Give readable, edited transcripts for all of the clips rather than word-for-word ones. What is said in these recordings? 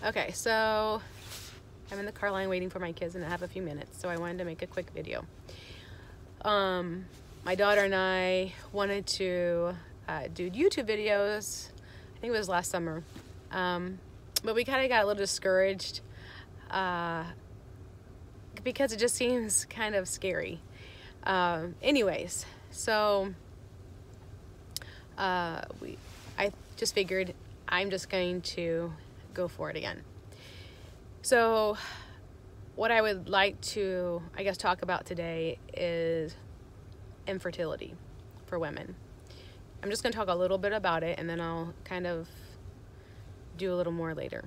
Okay, so I'm in the car line waiting for my kids and I have a few minutes, so I wanted to make a quick video. My daughter and I wanted to do YouTube videos. I think it was last summer, but we kind of got a little discouraged because it just seems kind of scary. Anyways, so I just figured I'm just going to go for it again. So what I would like to, I guess, talk about today is infertility for women. I'm just going to talk a little bit about it, and then I'll kind of do a little more later.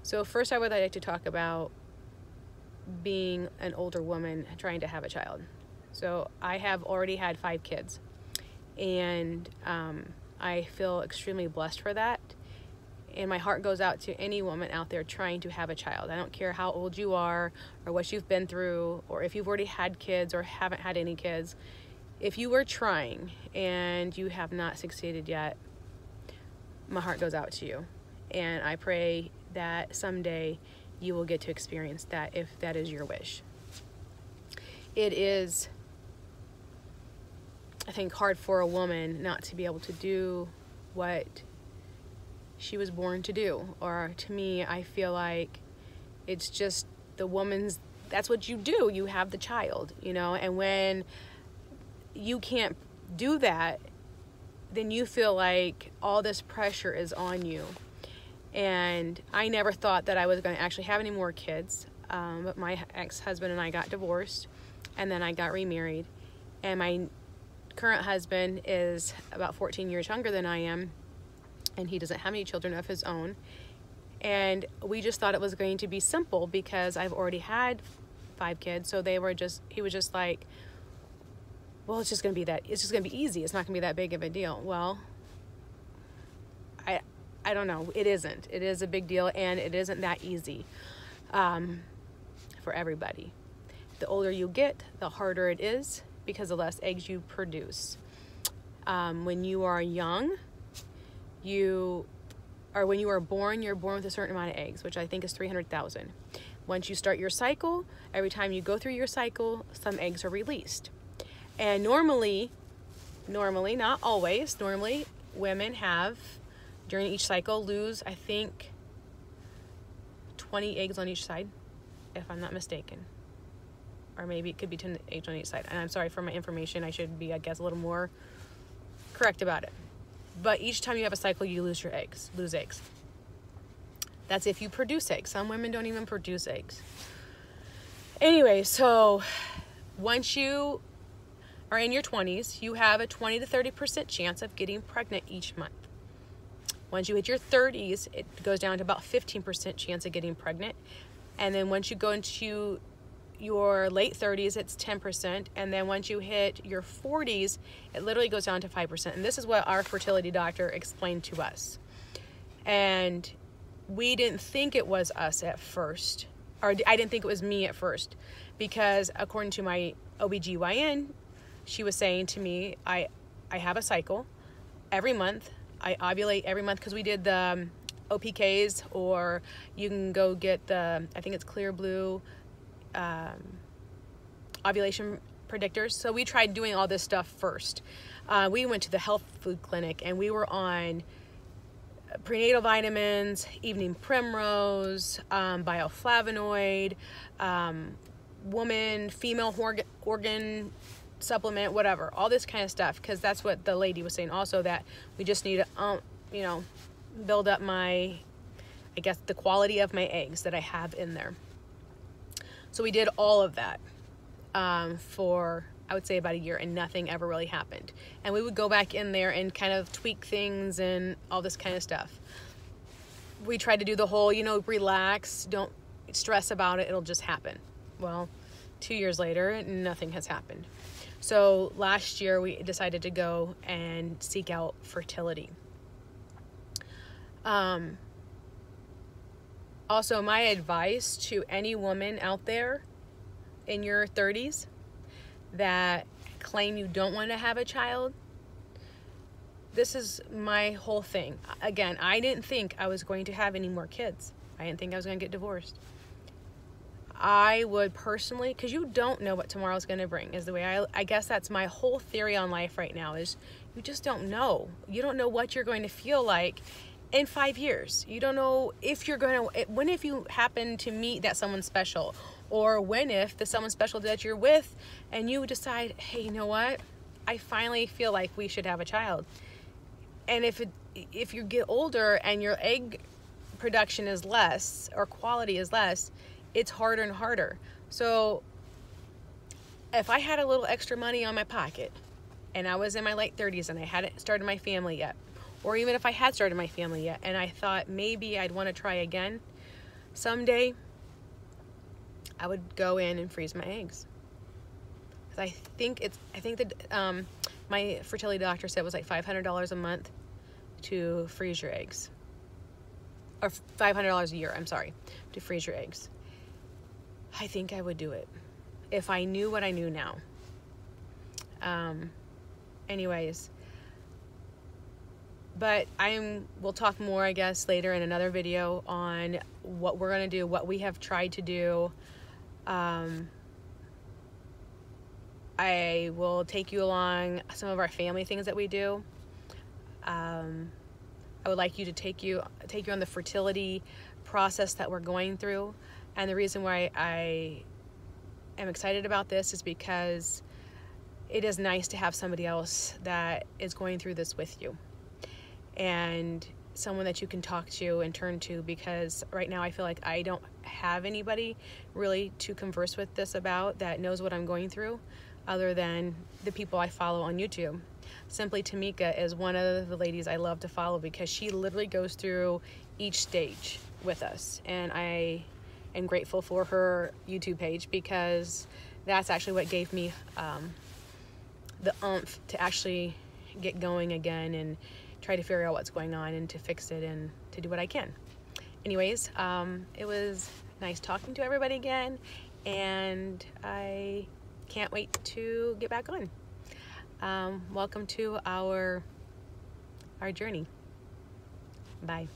So first I would like to talk about being an older woman trying to have a child. So I have already had 5 kids, and I feel extremely blessed for that. And my heart goes out to any woman out there trying to have a child. I don't care how old you are or what you've been through, or if you've already had kids or haven't had any kids. If you were trying and you have not succeeded yet, my heart goes out to you. And I pray that someday you will get to experience that if that is your wish. It is, I think, hard for a woman not to be able to do what she was born to do. Or to me, I feel like it's just the woman's, that's what you do. You have the child, you know, and when you can't do that, then you feel like all this pressure is on you. And I never thought that I was going to actually have any more kids. But my ex-husband and I got divorced, and then I got remarried. And my current husband is about 14 years younger than I am, and he doesn't have any children of his own. And we just thought it was going to be simple because I've already had 5 kids. So he was just like, well, it's just going to be easy. It's not going to be that big of a deal. Well, I don't know. It isn't. It is a big deal, and it isn't that easy for everybody. The older you get, the harder it is because the less eggs you produce. When you are young, when you are born, you're born with a certain amount of eggs, which I think is 300,000. Once you start your cycle, every time you go through your cycle, some eggs are released. And normally, not always, normally women have, during each cycle, lose, I think, 20 eggs on each side, if I'm not mistaken. Or maybe it could be 10 eggs on each side. And I'm sorry for my information. I should be, I guess, a little more correct about it. But each time you have a cycle, you lose eggs. That's if you produce eggs. Some women don't even produce eggs. Anyway, so once you are in your 20s, you have a 20 to 30% chance of getting pregnant each month. Once you hit your 30s, it goes down to about 15% chance of getting pregnant. And then once you go into your late 30s, it's 10%. And then once you hit your 40s, it literally goes down to 5%. And this is what our fertility doctor explained to us. And we didn't think it was us at first, or I didn't think it was me at first, because according to my OBGYN, she was saying to me, I have a cycle every month. I ovulate every month, because we did the OPKs, or you can go get the, I think it's Clear Blue ovulation predictors. So we tried doing all this stuff first. We went to the health food clinic, and we were on prenatal vitamins, evening primrose, bioflavonoid, female organ supplement, whatever, all this kind of stuff, because that's what the lady was saying also, that we just need to build up my, I guess, the quality of my eggs that I have in there. So we did all of that for, I would say, about a year, and nothing ever really happened. And we would go back in there and kind of tweak things and all this kind of stuff. We tried to do the whole, relax, don't stress about it, it'll just happen. Well, 2 years later, nothing has happened. So last year we decided to go and seek out fertility. Also, my advice to any woman out there in your 30s that claim you don't want to have a child, this is my whole thing. Again, I didn't think I was going to have any more kids. I didn't think I was going to get divorced. I would personally, because you don't know what tomorrow's going to bring, is the way I guess that's my whole theory on life right now, is you just don't know. You don't know what you're going to feel like in 5 years. You don't know if you're going to, when if you happen to meet that someone special, or when if the someone special that you're with and you decide, hey, you know what? I finally feel like we should have a child. And if you get older and your egg production is less or quality is less, it's harder and harder. So if I had a little extra money on my pocket and I was in my late 30s and I hadn't started my family yet, or even if I had started my family yet and I thought maybe I'd want to try again someday, I would go in and freeze my eggs. I think that my fertility doctor said it was like $500 a month to freeze your eggs, or $500 a year, I'm sorry, to freeze your eggs. I think I would do it if I knew what I knew now. Anyways, but we'll talk more, I guess, later in another video on what we're going to do, what we have tried to do. I will take you along some of our family things that we do. I would like to take you on the fertility process that we're going through. And the reason why I am excited about this is because it is nice to have somebody else that is going through this with you, and someone that you can talk to and turn to, because right now I feel like I don't have anybody really to converse with this about that knows what I'm going through, other than the people I follow on YouTube. Simply Tamika is one of the ladies I love to follow because she literally goes through each stage with us, and I am grateful for her YouTube page because that's actually what gave me the oomph to actually get going again and try to figure out what's going on and to fix it and to do what I can. Anyways, it was nice talking to everybody again, and I can't wait to get back on. Welcome to our journey. Bye.